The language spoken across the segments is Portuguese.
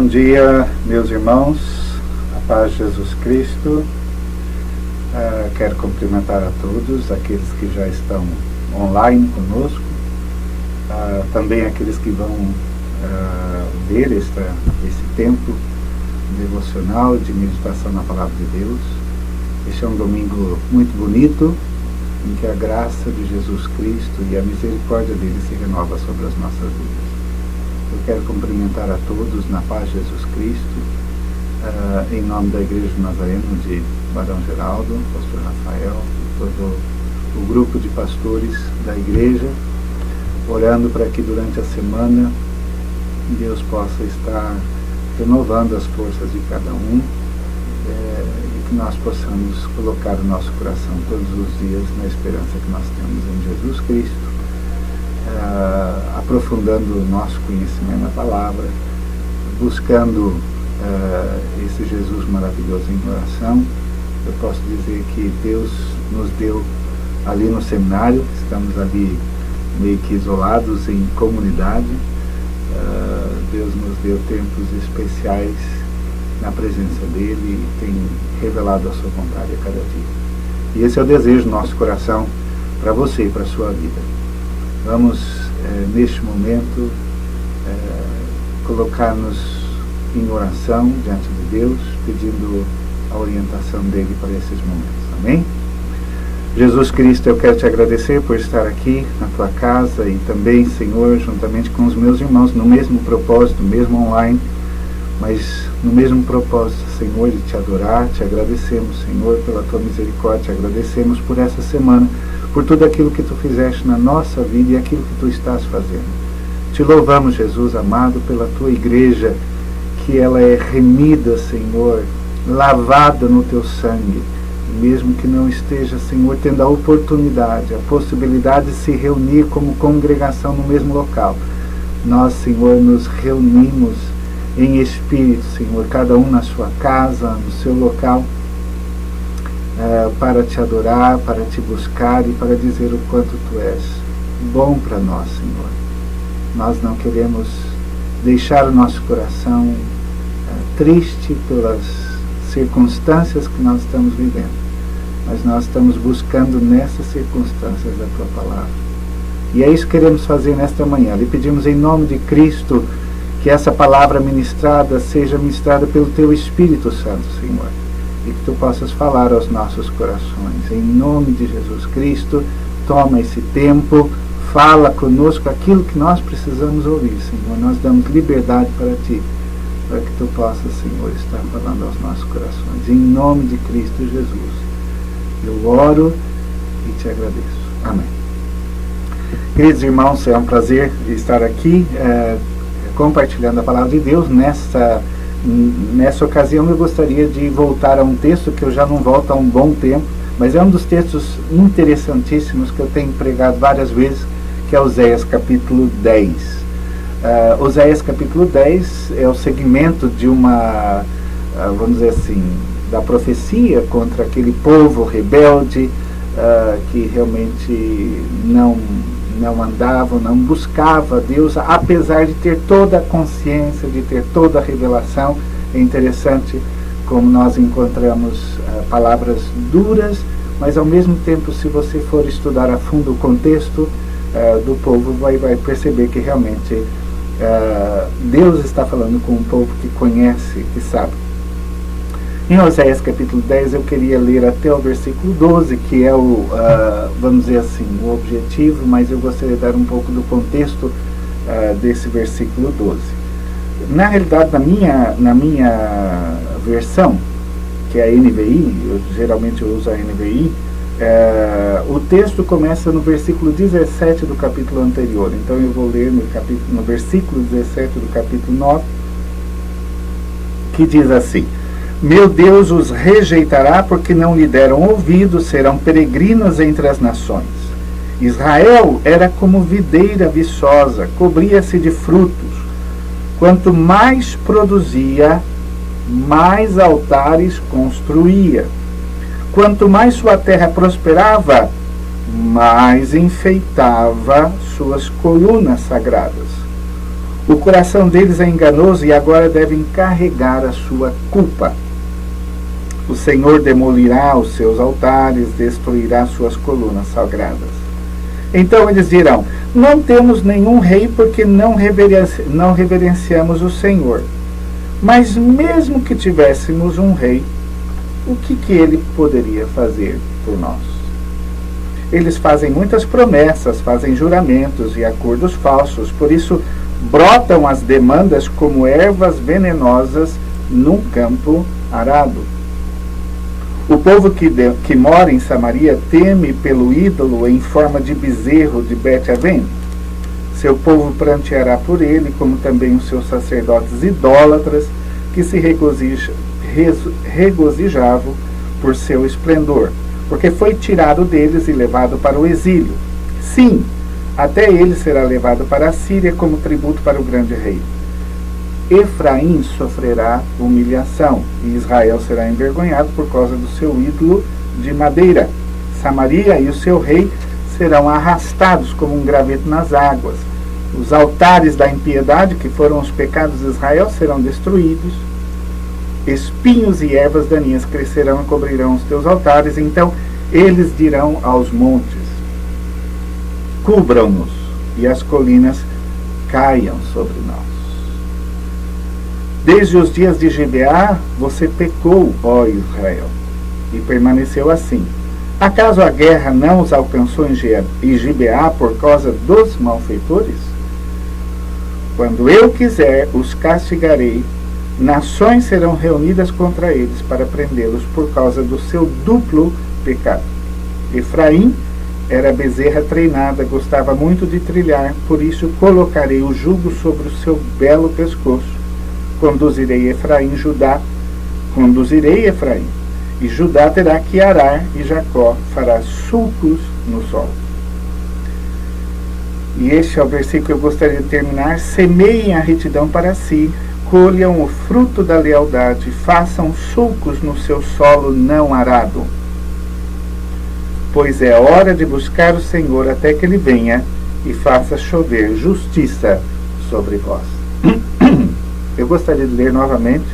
dia, meus irmãos, a paz de Jesus Cristo. Quero cumprimentar a todos, aqueles que já estão online conosco, também aqueles que vão ver esse tempo devocional de meditação na Palavra de Deus. Este é um domingo muito bonito, em que a graça de Jesus Cristo e a misericórdia dele se renova sobre as nossas vidas. Eu quero cumprimentar a todos na paz de Jesus Cristo, em nome da Igreja de Nazareno de Barão Geraldo, pastor Rafael, todo o grupo de pastores da igreja, orando para que durante a semana Deus possa estar renovando as forças de cada um, e que nós possamos colocar o nosso coração todos os dias na esperança que nós temos em Jesus Cristo, aprofundando o nosso conhecimento na palavra, buscando esse Jesus maravilhoso em oração. Eu posso dizer que Deus nos deu ali no seminário, estamos ali meio que isolados em comunidade. Deus nos deu tempos especiais na presença dele e tem revelado a sua vontade a cada dia. E esse é o desejo do nosso coração para você e para a sua vida. Vamos, neste momento, colocar-nos em oração diante de Deus, pedindo a orientação dele para esses momentos. Amém? Jesus Cristo, eu quero te agradecer por estar aqui na tua casa e também, Senhor, juntamente com os meus irmãos, no mesmo propósito, mesmo online, mas no mesmo propósito, Senhor, de te adorar. Te agradecemos, Senhor, pela tua misericórdia, te agradecemos por essa semana, por tudo aquilo que tu fizeste na nossa vida e aquilo que tu estás fazendo. Te louvamos, Jesus amado, pela tua igreja, que ela é remida, Senhor, lavada no teu sangue, e mesmo que não esteja, Senhor, tendo a oportunidade, a possibilidade de se reunir como congregação no mesmo local, nós, Senhor, nos reunimos em espírito, Senhor, cada um na sua casa, no seu local, para te adorar, para te buscar e para dizer o quanto tu és bom para nós, Senhor. Nós não queremos deixar o nosso coração triste pelas circunstâncias que nós estamos vivendo, mas nós estamos buscando nessas circunstâncias a tua palavra. E é isso que queremos fazer nesta manhã. Lhe pedimos em nome de Cristo que essa palavra ministrada seja ministrada pelo teu Espírito Santo, Senhor, e que tu possas falar aos nossos corações. Em nome de Jesus Cristo, toma esse tempo, fala conosco aquilo que nós precisamos ouvir, Senhor. Nós damos liberdade para ti, para que tu possas, Senhor, estar falando aos nossos corações. Em nome de Cristo Jesus, eu oro e te agradeço. Amém. Queridos irmãos, é um prazer estar aqui compartilhando a palavra de Deus. Nessa ocasião eu gostaria de voltar a um texto que eu já não volto há um bom tempo, mas é um dos textos interessantíssimos que eu tenho pregado várias vezes, que é Oséias capítulo 10. Oséias capítulo 10 é o segmento de uma, vamos dizer assim, da profecia contra aquele povo rebelde, que realmente não andava, não buscava Deus, apesar de ter toda a consciência, de ter toda a revelação. É interessante como nós encontramos palavras duras, mas ao mesmo tempo, se você for estudar a fundo o contexto do povo, vai perceber que realmente Deus está falando com um povo que conhece, que sabe. Em Oséias capítulo 10 eu queria ler até o versículo 12, que é o, vamos dizer assim, o objetivo, mas eu gostaria de dar um pouco do contexto desse versículo 12. Na realidade, na minha versão, que é a NVI, geralmente eu uso a NVI, o texto começa no versículo 17 do capítulo anterior. Então eu vou ler no versículo 17 do capítulo 9, que diz assim: Meu Deus os rejeitará porque não lhe deram ouvido, serão peregrinos entre as nações. Israel era como videira viçosa, cobria-se de frutos. Quanto mais produzia, mais altares construía. Quanto mais sua terra prosperava, mais enfeitava suas colunas sagradas. O coração deles é enganoso e agora devem carregar a sua culpa. O Senhor demolirá os seus altares, destruirá suas colunas sagradas. Então eles dirão: não temos nenhum rei porque não reverenciamos o Senhor. Mas mesmo que tivéssemos um rei, o que ele poderia fazer por nós? Eles fazem muitas promessas, fazem juramentos e acordos falsos, por isso brotam as demandas como ervas venenosas num campo arado. O povo que mora em Samaria teme pelo ídolo em forma de bezerro de Bet-Aven. Seu povo pranteará por ele, como também os seus sacerdotes idólatras, que se regozijavam por seu esplendor, porque foi tirado deles e levado para o exílio. Sim, até ele será levado para a Síria como tributo para o grande rei. Efraim sofrerá humilhação, e Israel será envergonhado por causa do seu ídolo de madeira. Samaria e o seu rei serão arrastados como um graveto nas águas. Os altares da impiedade, que foram os pecados de Israel, serão destruídos. Espinhos e ervas daninhas crescerão e cobrirão os teus altares. Então eles dirão aos montes: cubram-nos, e as colinas caiam sobre nós. Desde os dias de Gibeá, você pecou, ó Israel, e permaneceu assim. Acaso a guerra não os alcançou em Gibeá por causa dos malfeitores? Quando eu quiser, os castigarei. Nações serão reunidas contra eles para prendê-los por causa do seu duplo pecado. Efraim era bezerra treinada, gostava muito de trilhar, por isso colocarei o jugo sobre o seu belo pescoço. Conduzirei Efraim, e Judá terá que arar, e Jacó fará sulcos no solo. E este é o versículo que eu gostaria de terminar. Semeiem a retidão para si, colham o fruto da lealdade, façam sulcos no seu solo não arado. Pois é hora de buscar o Senhor até que ele venha e faça chover justiça sobre vós. Eu gostaria de ler novamente,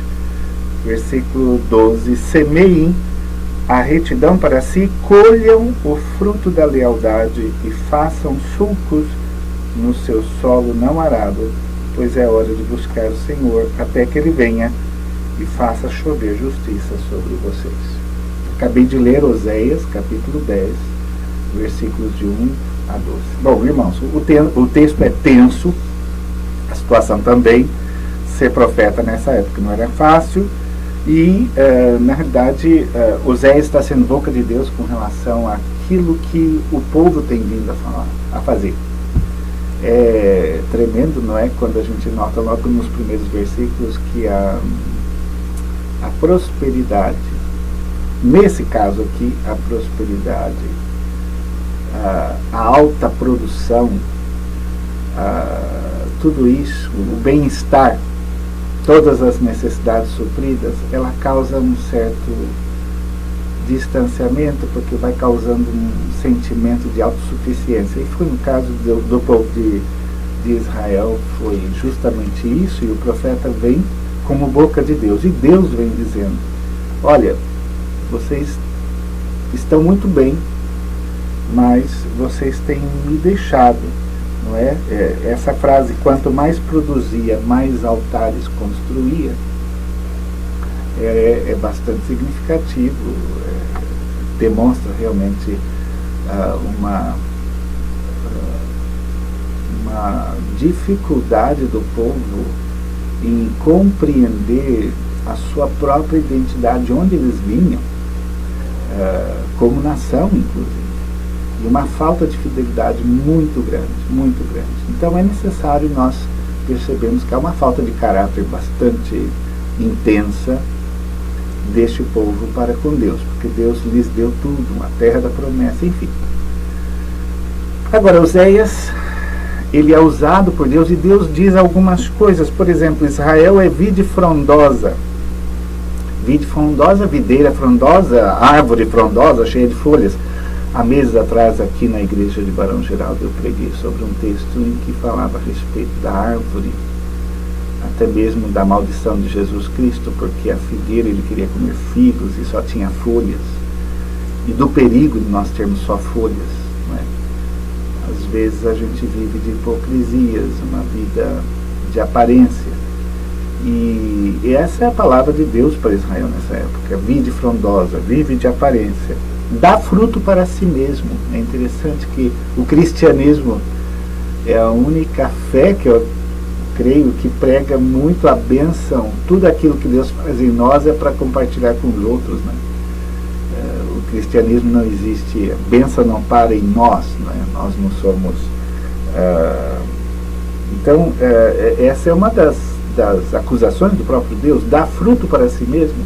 versículo 12. Semeiem a retidão para si, colham o fruto da lealdade e façam sulcos no seu solo não arado, pois é hora de buscar o Senhor até que ele venha e faça chover justiça sobre vocês. Acabei de ler Oséias, capítulo 10, versículos de 1 a 12. Bom, irmãos, o texto é tenso, a situação também. Ser profeta nessa época não era fácil e, na realidade, Oséias está sendo boca de Deus com relação àquilo que o povo tem vindo a fazer. É tremendo, não é? Quando a gente nota logo nos primeiros versículos que a prosperidade, nesse caso aqui, a prosperidade, a alta produção, tudo isso, o bem-estar, todas as necessidades supridas, ela causa um certo distanciamento, porque vai causando um sentimento de autossuficiência. E foi no caso do povo de Israel, foi justamente isso, e o profeta vem como boca de Deus, e Deus vem dizendo: olha, vocês estão muito bem, mas vocês têm me deixado. Não é? Essa frase, quanto mais produzia, mais altares construía, é bastante significativo, demonstra realmente uma dificuldade do povo em compreender a sua própria identidade, onde eles vinham, como nação, inclusive. E uma falta de fidelidade muito grande, muito grande. Então é necessário nós percebermos que há uma falta de caráter bastante intensa deste povo para com Deus, porque Deus lhes deu tudo, uma terra da promessa, enfim. Agora, Oséias, ele é usado por Deus e Deus diz algumas coisas. Por exemplo, Israel é vide frondosa. Vide frondosa, videira frondosa, árvore frondosa, cheia de folhas. Há meses atrás, aqui na igreja de Barão Geraldo, eu preguei sobre um texto em que falava a respeito da árvore até mesmo da maldição de Jesus Cristo, porque a figueira ele queria comer figos e só tinha folhas, e do perigo de nós termos só folhas, não é? Às vezes a gente vive de hipocrisias, uma vida de aparência, e essa é a palavra de Deus para Israel nessa época: vinde frondosa, vive de aparência, dá fruto para si mesmo. É interessante que o cristianismo é a única fé que eu creio que prega muito a bênção. Tudo aquilo que Deus faz em nós é para compartilhar com os outros, né? O cristianismo não existe, a bênção não para em nós, né? Nós não somos. Então, essa é uma das acusações do próprio Deus: dá fruto para si mesmo,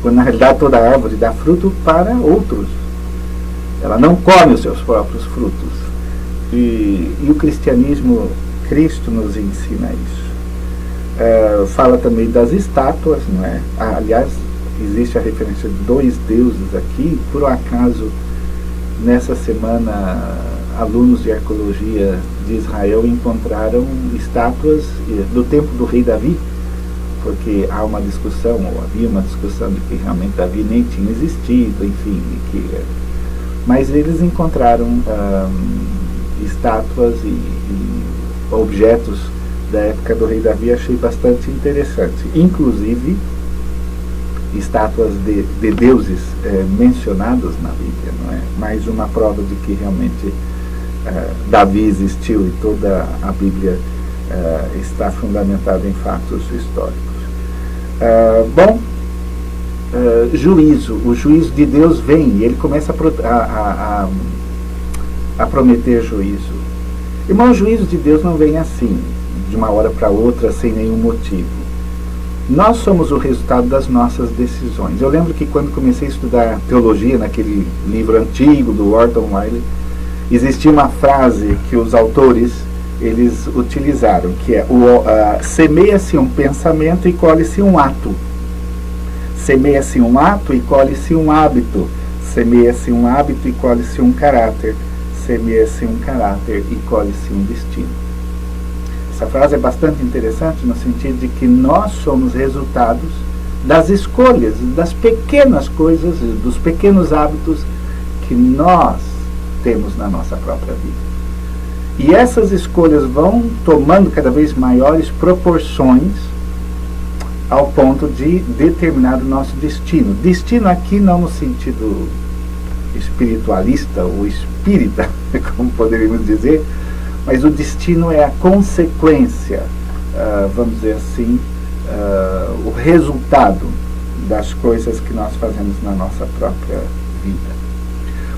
quando na realidade toda árvore dá fruto para outros. Ela não come os seus próprios frutos. E o cristianismo, Cristo nos ensina isso. Fala também das estátuas, não é? Aliás, existe a referência de 2 deuses aqui. Por um acaso, nessa semana, alunos de arqueologia de Israel encontraram estátuas do tempo do rei Davi, porque há uma discussão, ou havia uma discussão, de que realmente Davi nem tinha existido, enfim. Mas eles encontraram estátuas e objetos da época do rei Davi. Achei bastante interessante, inclusive estátuas de deuses mencionados na Bíblia, não é? Mais uma prova de que realmente Davi existiu, e toda a Bíblia está fundamentada em fatos históricos. Juízo. O juízo de Deus vem e ele começa a prometer juízo. Irmão, o juízo de Deus não vem assim, de uma hora para outra, sem nenhum motivo. Nós somos o resultado das nossas decisões. Eu lembro que quando comecei a estudar teologia, naquele livro antigo do Orton Wiley, existia uma frase que os autores eles utilizaram, que é: semeia-se um pensamento e colhe-se um ato. Semeia-se um ato e colhe-se um hábito. Semeia-se um hábito e colhe-se um caráter. Semeia-se um caráter e colhe-se um destino. Essa frase é bastante interessante no sentido de que nós somos resultados das escolhas, das pequenas coisas, dos pequenos hábitos que nós temos na nossa própria vida. E essas escolhas vão tomando cada vez maiores proporções ao ponto de determinar o nosso destino. Destino aqui não no sentido espiritualista ou espírita, como poderíamos dizer, mas o destino é a consequência, vamos dizer assim, o resultado das coisas que nós fazemos na nossa própria vida.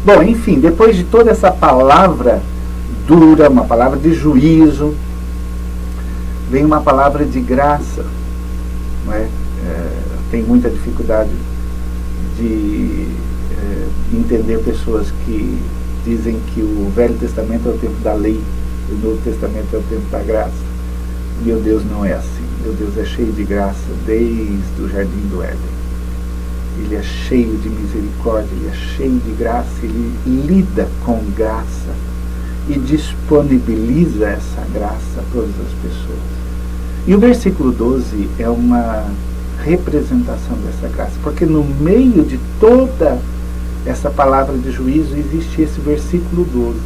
Bom, enfim, depois de toda essa palavra dura, uma palavra de juízo, vem uma palavra de graça, não é? Tem muita dificuldade de entender pessoas que dizem que o Velho Testamento é o tempo da lei, o Novo Testamento é o tempo da graça. Meu Deus não é assim. Meu Deus é cheio de graça desde o Jardim do Éden. Ele é cheio de misericórdia, ele é cheio de graça, ele lida com graça e disponibiliza essa graça a todas as pessoas. E o versículo 12 é uma representação dessa graça, porque no meio de toda essa palavra de juízo existe esse versículo 12,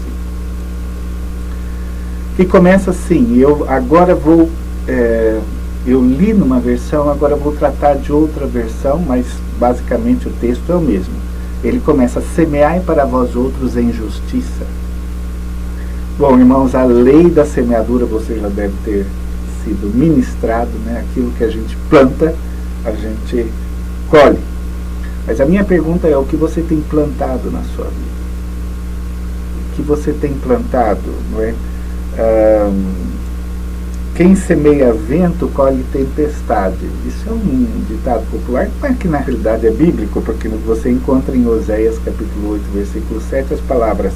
que começa assim. Eu li numa versão, agora vou tratar de outra versão, mas basicamente o texto é o mesmo. Ele começa: semeai para vós outros em justiça. Bom, irmãos, a lei da semeadura você já deve ter sido ministrado, né? Aquilo que a gente planta, a gente colhe. Mas a minha pergunta é: o que você tem plantado na sua vida? O que você tem plantado, não é? Quem semeia vento, colhe tempestade. Isso é um ditado popular, mas que na realidade é bíblico, porque você encontra em Oséias capítulo 8, versículo 7, as palavras: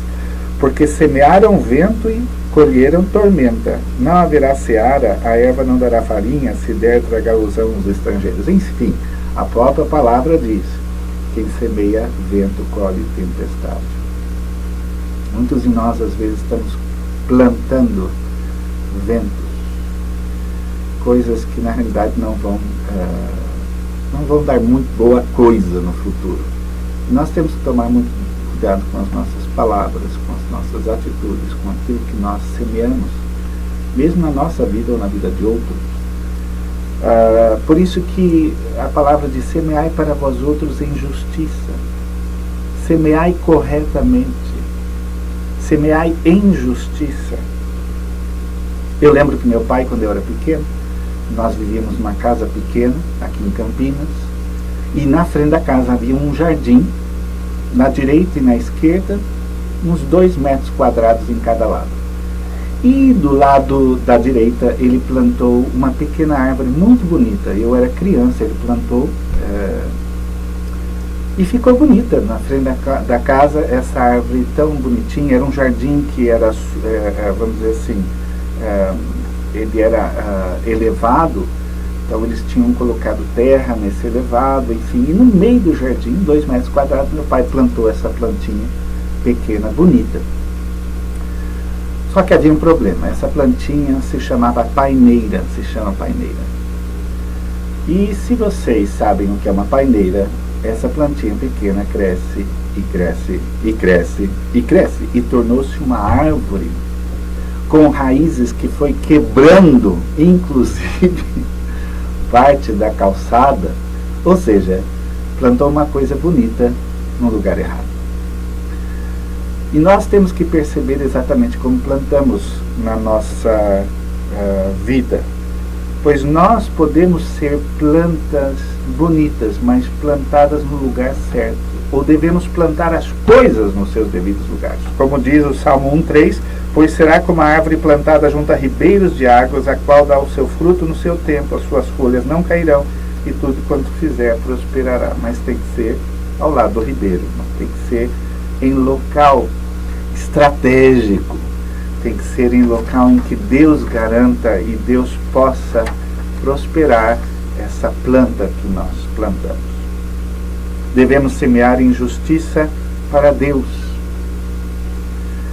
porque semearam vento e colheram tormenta. Não haverá seara, a erva não dará farinha, se der traga alusão aos estrangeiros. Enfim, a própria palavra diz: quem semeia vento, colhe tempestade. Muitos de nós às vezes estamos plantando ventos. coisas que na realidade não vão dar muito boa coisa no futuro. E nós temos que tomar muito cuidado com as nossas palavras, com as nossas atitudes, com aquilo que nós semeamos, mesmo na nossa vida ou na vida de outros. Por isso que a palavra diz: semeai para vós outros em justiça, semeai corretamente, semeai em justiça. Eu lembro que meu pai, quando eu era pequeno, nós vivíamos numa casa pequena, aqui em Campinas, e na frente da casa havia um jardim, na direita e na esquerda, uns 2 metros quadrados em cada lado. E do lado da direita ele plantou uma pequena árvore muito bonita. Eu era criança, ele plantou e ficou bonita na frente da casa, essa árvore tão bonitinha. Era um jardim que era, vamos dizer assim, ele era elevado, então eles tinham colocado terra nesse elevado, enfim, e no meio do jardim, 2 metros quadrados, meu pai plantou essa plantinha pequena, bonita. Só que havia um problema: essa plantinha se chamava paineira, se chama paineira. E se vocês sabem o que é uma paineira, essa plantinha pequena cresce e cresce e cresce e cresce, e tornou-se uma árvore com raízes que foi quebrando, inclusive, parte da calçada. Ou seja, plantou uma coisa bonita no lugar errado. E nós temos que perceber exatamente como plantamos na nossa vida, pois nós podemos ser plantas bonitas, mas plantadas no lugar certo, ou devemos plantar as coisas nos seus devidos lugares. Como diz o Salmo 1:3, pois será como a árvore plantada junto a ribeiros de águas, a qual dá o seu fruto no seu tempo, as suas folhas não cairão, e tudo quanto fizer prosperará. Mas tem que ser ao lado do ribeiro, tem que ser em local estratégico, tem que ser em local em que Deus garanta e Deus possa prosperar essa planta que nós plantamos. Devemos semear em justiça para Deus.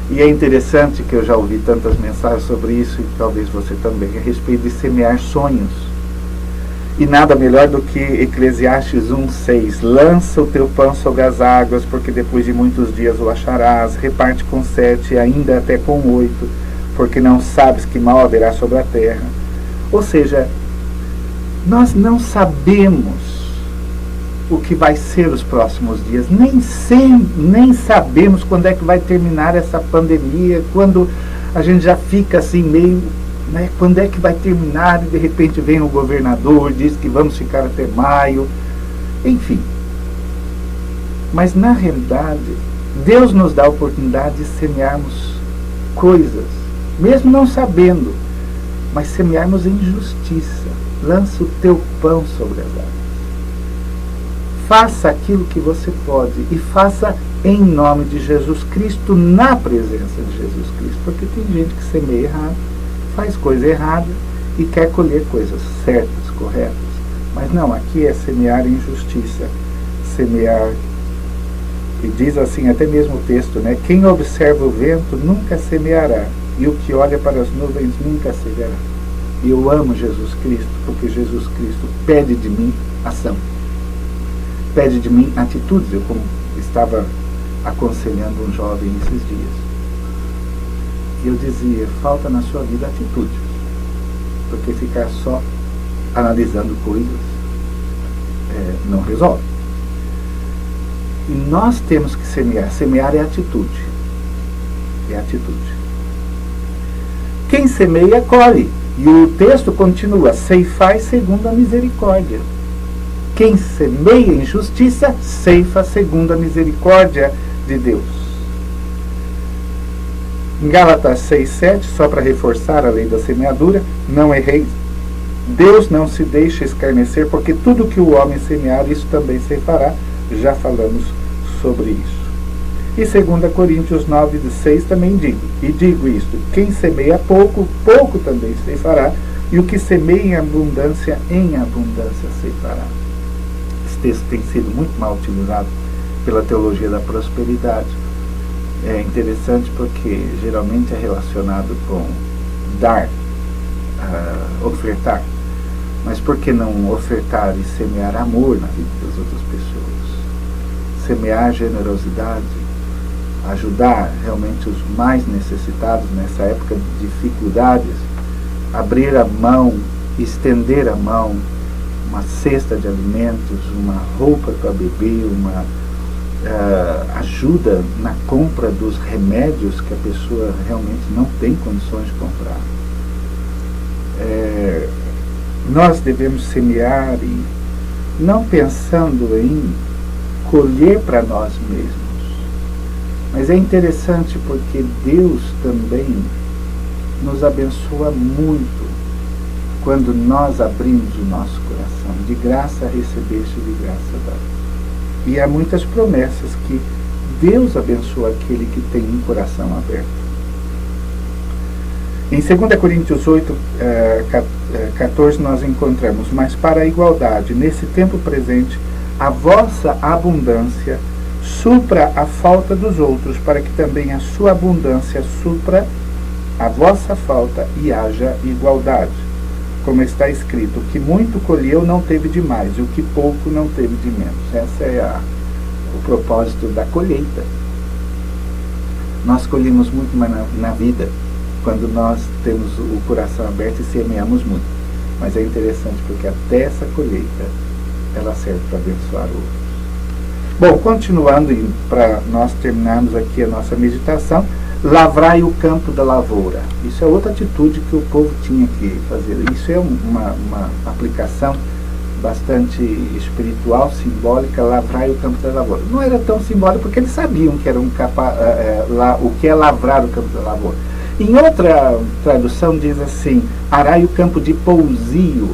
E é interessante que eu já ouvi tantas mensagens sobre isso, e talvez você também, a respeito de semear sonhos. E nada melhor do que Eclesiastes 1:6. Lança o teu pão sobre as águas, porque depois de muitos dias o acharás. Reparte com 7, e ainda até com 8, porque não sabes que mal haverá sobre a terra. Ou seja, nós não sabemos o que vai ser os próximos dias, nem sabemos quando é que vai terminar essa pandemia, quando a gente já fica assim meio, né, quando é que vai terminar, e de repente vem o governador, diz que vamos ficar até maio, enfim. Mas na realidade, Deus nos dá a oportunidade de semearmos coisas, mesmo não sabendo, mas semearmos em justiça. Lança o teu pão sobre as águas. Faça aquilo que você pode, e faça em nome de Jesus Cristo, na presença de Jesus Cristo, porque tem gente que semeia errado, faz coisa errada e quer colher coisas certas, corretas. Mas não, aqui é semear em justiça, semear, e diz assim até mesmo o texto, né? Quem observa o vento nunca semeará, e o que olha para as nuvens nunca semeará. E eu amo Jesus Cristo, porque Jesus Cristo pede de mim ação, pede de mim atitudes. Eu, como estava aconselhando um jovem esses dias, e eu dizia: falta na sua vida atitude, porque ficar só analisando coisas não resolve. E nós temos que semear. Semear é atitude. É atitude. Quem semeia, colhe. E o texto continua: ceifai segundo a misericórdia. Quem semeia em justiça, ceifa segundo a misericórdia de Deus. Em Gálatas 6:7, só para reforçar a lei da semeadura: não erreis. Deus não se deixa escarnecer, porque tudo que o homem semear, isso também ceifará. Já falamos sobre isso. E 2 Coríntios 9:6 também digo isto: quem semeia pouco, pouco também ceifará, e o que semeia em abundância ceifará. Esse texto tem sido muito mal utilizado pela teologia da prosperidade. É interessante porque geralmente é relacionado com dar, ofertar. Mas por que não ofertar e semear amor na vida das outras pessoas? Semear generosidade, ajudar realmente os mais necessitados nessa época de dificuldades, abrir a mão, estender a mão, uma cesta de alimentos, uma roupa para beber, uma ajuda na compra dos remédios que a pessoa realmente não tem condições de comprar. Nós devemos semear e não pensando em colher para nós mesmos. Mas é interessante porque Deus também nos abençoa muito quando nós abrimos o nosso coração. De graça recebeste, de graça dá. E há muitas promessas que Deus abençoa aquele que tem um coração aberto. Em 2 Coríntios 8, 14 nós encontramos: mas para a igualdade, nesse tempo presente, a vossa abundância supra a falta dos outros, para que também a sua abundância supra a vossa falta e haja igualdade. Como está escrito: o que muito colheu não teve de mais, e o que pouco não teve de menos. Esse é o propósito da colheita. Nós colhemos muito mais na vida quando nós temos o coração aberto e semeamos muito. Mas é interessante porque até essa colheita ela serve para abençoar outros. Bom, continuando, para nós terminarmos aqui a nossa meditação, lavrai o campo da lavoura. Isso é outra atitude que o povo tinha que fazer. Isso é uma aplicação bastante espiritual, simbólica. Lavrai o campo da lavoura. Não era tão simbólico porque eles sabiam que era o que é lavrar o campo da lavoura. Em outra tradução diz assim: arai o campo de pousio.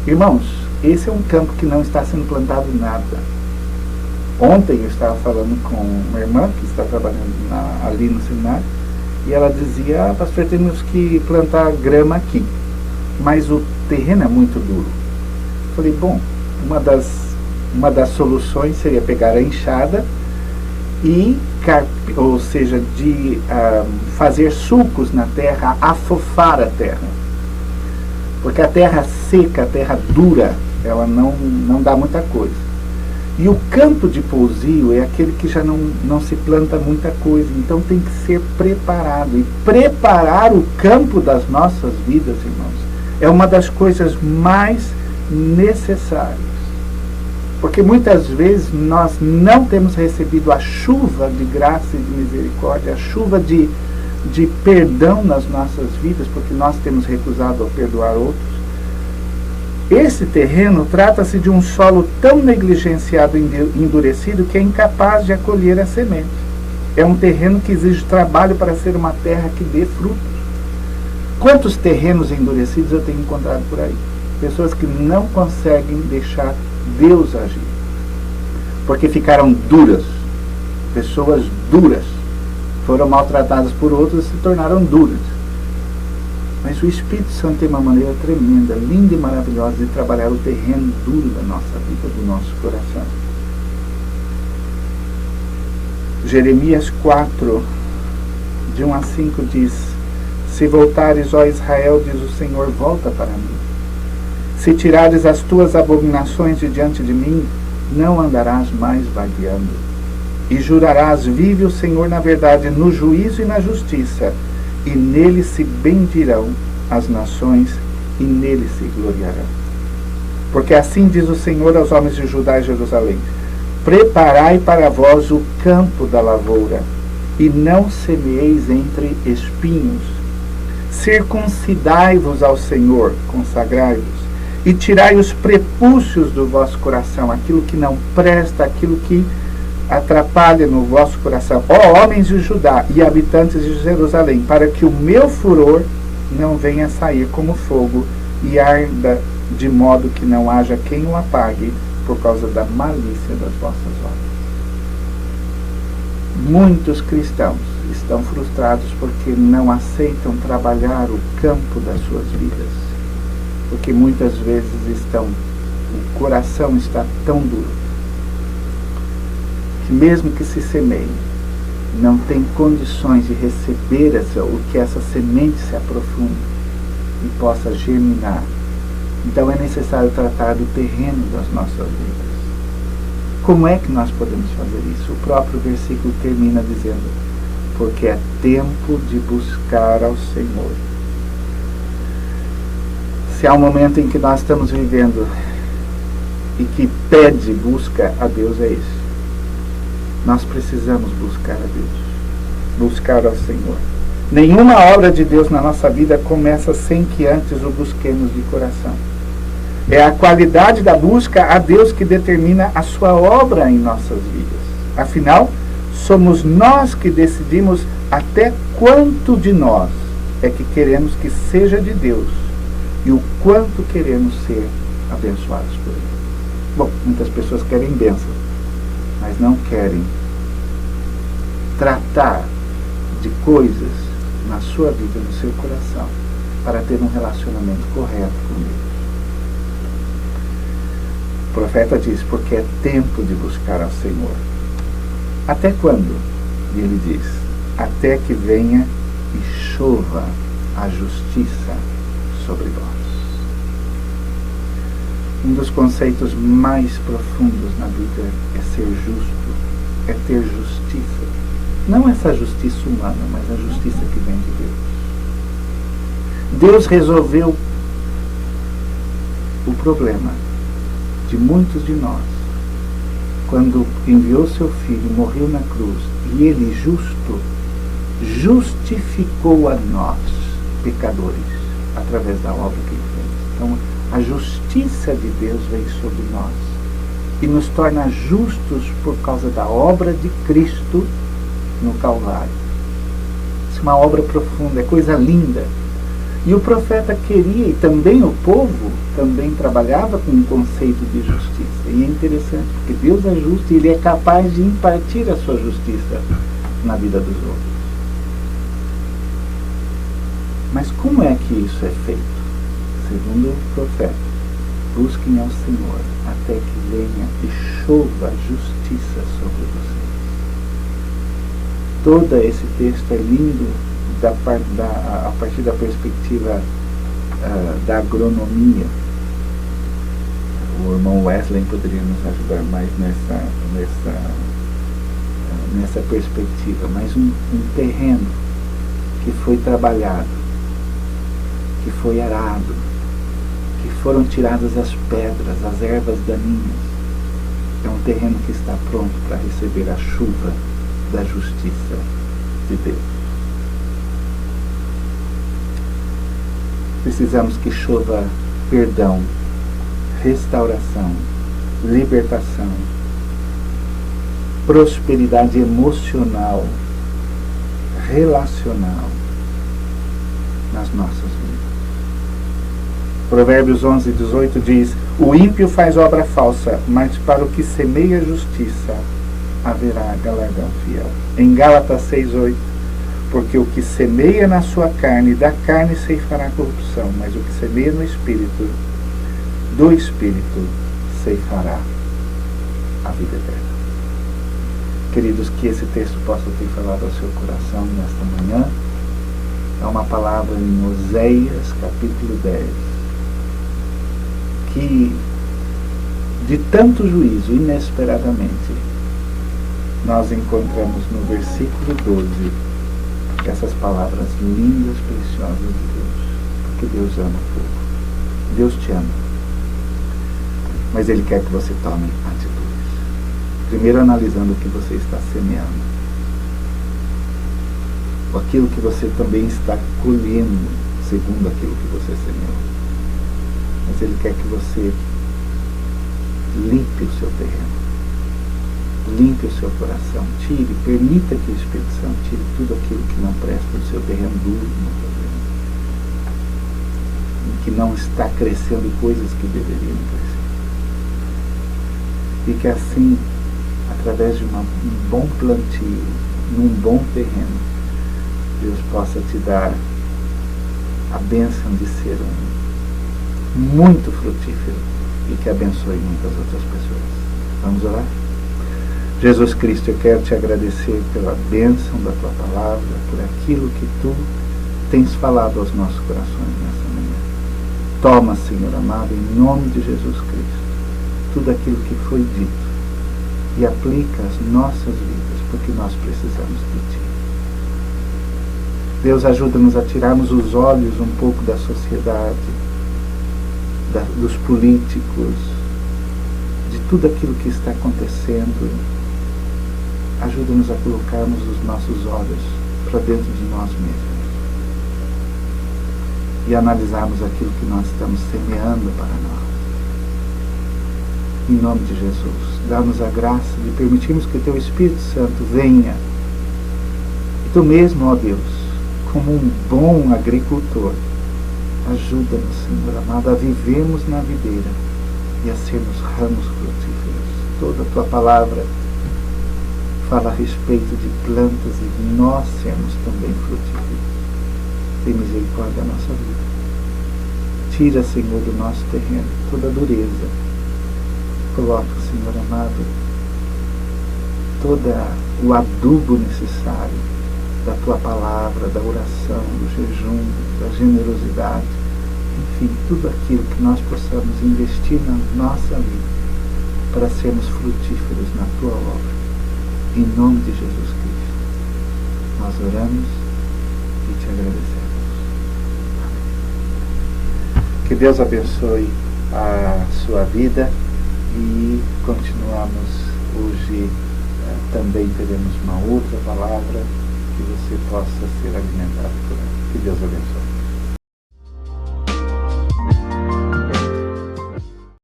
Irmãos, esse é um campo que não está sendo plantado nada. Ontem eu estava falando com uma irmã que está trabalhando ali no seminário, e ela dizia: pastor, temos que plantar grama aqui, mas o terreno é muito duro. Eu falei: bom, uma das soluções seria pegar a enxada e, ou seja, de fazer sulcos na terra, afofar a terra. Porque a terra seca, a terra dura, ela não dá muita coisa. E o campo de pousio é aquele que já não se planta muita coisa, então tem que ser preparado. E preparar o campo das nossas vidas, irmãos, é uma das coisas mais necessárias. Porque muitas vezes nós não temos recebido a chuva de graça e de misericórdia, a chuva de perdão nas nossas vidas, porque nós temos recusado a perdoar outros. Esse terreno trata-se de um solo tão negligenciado e endurecido que é incapaz de acolher a semente. É um terreno que exige trabalho para ser uma terra que dê frutos. Quantos terrenos endurecidos eu tenho encontrado por aí? Pessoas que não conseguem deixar Deus agir, porque ficaram duras. Pessoas duras foram maltratadas por outros e se tornaram duras. Mas o Espírito Santo tem uma maneira tremenda, linda e maravilhosa de trabalhar o terreno duro da nossa vida, do nosso coração. Jeremias 4, de 1 a 5 diz: se voltares, ó Israel, diz o Senhor, volta para mim. Se tirares as tuas abominações de diante de mim, não andarás mais vagueando. E jurarás: vive o Senhor na verdade, no juízo e na justiça, e nele se bendirão as nações, e nele se gloriarão. Porque assim diz o Senhor aos homens de Judá e Jerusalém: preparai para vós o campo da lavoura, e não semeeis entre espinhos. Circuncidai-vos ao Senhor, consagrai-vos, e tirai os prepúcios do vosso coração, aquilo que não presta, aquilo que atrapalha no vosso coração, ó homens de Judá e habitantes de Jerusalém, para que o meu furor não venha sair como fogo e arda de modo que não haja quem o apague por causa da malícia das vossas obras. Muitos cristãos estão frustrados porque não aceitam trabalhar o campo das suas vidas, porque muitas vezes o coração está tão duro que mesmo que se semeie, não tem condições de receber o que essa semente se aprofunde e possa germinar Então é necessário tratar do terreno das nossas vidas. Como é que nós podemos fazer isso? O próprio versículo termina dizendo: porque é tempo de buscar ao Senhor. Se há um momento em que nós estamos vivendo e que pede busca a Deus, é esse. Nós precisamos buscar a Deus, buscar ao Senhor. Nenhuma obra de Deus na nossa vida começa sem que antes o busquemos de coração. É a qualidade da busca a Deus que determina a sua obra em nossas vidas. Afinal, somos nós que decidimos até quanto de nós é que queremos que seja de Deus e o quanto queremos ser abençoados por Ele. Bom, muitas pessoas querem bênção, mas não querem tratar de coisas na sua vida, no seu coração, para ter um relacionamento correto com Deus. O profeta diz: porque é tempo de buscar ao Senhor. Até quando? E ele diz: até que venha e chova a justiça sobre vós. Um dos conceitos mais profundos na vida é ser justo, é ter justiça. Não essa justiça humana, mas a justiça que vem de Deus. Deus resolveu o problema de muitos de nós quando enviou seu Filho, morreu na cruz, e Ele, justo, justificou a nós, pecadores, através da obra que Ele fez. Então, a justiça de Deus vem sobre nós e nos torna justos por causa da obra de Cristo no Calvário. Isso é uma obra profunda, é coisa linda. E o profeta queria, e também o povo, também trabalhava com um conceito de justiça. E é interessante, porque Deus é justo e Ele é capaz de impartir a sua justiça na vida dos outros. Mas como é que isso é feito? Segundo o profeta: busquem ao Senhor até que venha e chova a justiça sobre vocês. Todo esse texto é lindo a partir da perspectiva da agronomia. O irmão Wesley poderia nos ajudar mais nessa perspectiva. Mas um terreno que foi trabalhado, que foi arado, que foram tiradas as pedras, as ervas daninhas, é um terreno que está pronto para receber a chuva da justiça de Deus. Precisamos que chova perdão, restauração, libertação, prosperidade emocional, relacional nas nossas vidas. Provérbios 11:18 diz: o ímpio faz obra falsa, mas para o que semeia justiça haverá galardão fiel. Em Gálatas 6:8: porque o que semeia na sua carne, da carne ceifará corrupção, mas o que semeia no Espírito, do Espírito ceifará a vida eterna. Queridos, que esse texto possa ter falado ao seu coração nesta manhã. É uma palavra em Oséias, capítulo 10, que de tanto juízo, inesperadamente, nós encontramos no versículo 12 essas palavras lindas, preciosas de Deus. Porque Deus ama o povo. Deus te ama. Mas Ele quer que você tome atitudes. Primeiro analisando o que você está semeando. Aquilo que você também está colhendo, segundo aquilo que você semeou. Mas Ele quer que você limpe o seu terreno. Limpe o seu coração, permita que o Espírito Santo tire tudo aquilo que não presta do seu terreno duro, em que não está crescendo coisas que deveriam crescer. E que assim, através de um bom plantio, num bom terreno, Deus possa te dar a bênção de ser muito frutífero e que abençoe muitas outras pessoas. Vamos orar? Jesus Cristo, eu quero te agradecer pela bênção da tua palavra, por aquilo que tu tens falado aos nossos corações nessa manhã. Toma, Senhor amado, em nome de Jesus Cristo, tudo aquilo que foi dito e aplica às nossas vidas, porque nós precisamos de Ti. Deus, ajuda-nos a tirarmos os olhos um pouco da sociedade, dos políticos, de tudo aquilo que está acontecendo. Ajuda-nos a colocarmos os nossos olhos para dentro de nós mesmos e analisarmos aquilo que nós estamos semeando para nós. Em nome de Jesus, dá-nos a graça de permitirmos que o Teu Espírito Santo venha. E Tu mesmo, ó Deus, como um bom agricultor, ajuda-nos, Senhor amado, a vivermos na videira e a sermos ramos frutíferos. Toda a Tua palavra fala a respeito de plantas e de nós sermos também frutíferos. Tem misericórdia da nossa vida. Tira, Senhor, do nosso terreno toda a dureza. Coloca, Senhor amado, todo o adubo necessário da Tua palavra, da oração, do jejum, da generosidade, enfim, tudo aquilo que nós possamos investir na nossa vida para sermos frutíferos na Tua obra. Em nome de Jesus Cristo, nós oramos e Te agradecemos. Que Deus abençoe a sua vida e continuamos hoje. Também teremos uma outra palavra que você possa ser alimentado por ela. Que Deus abençoe.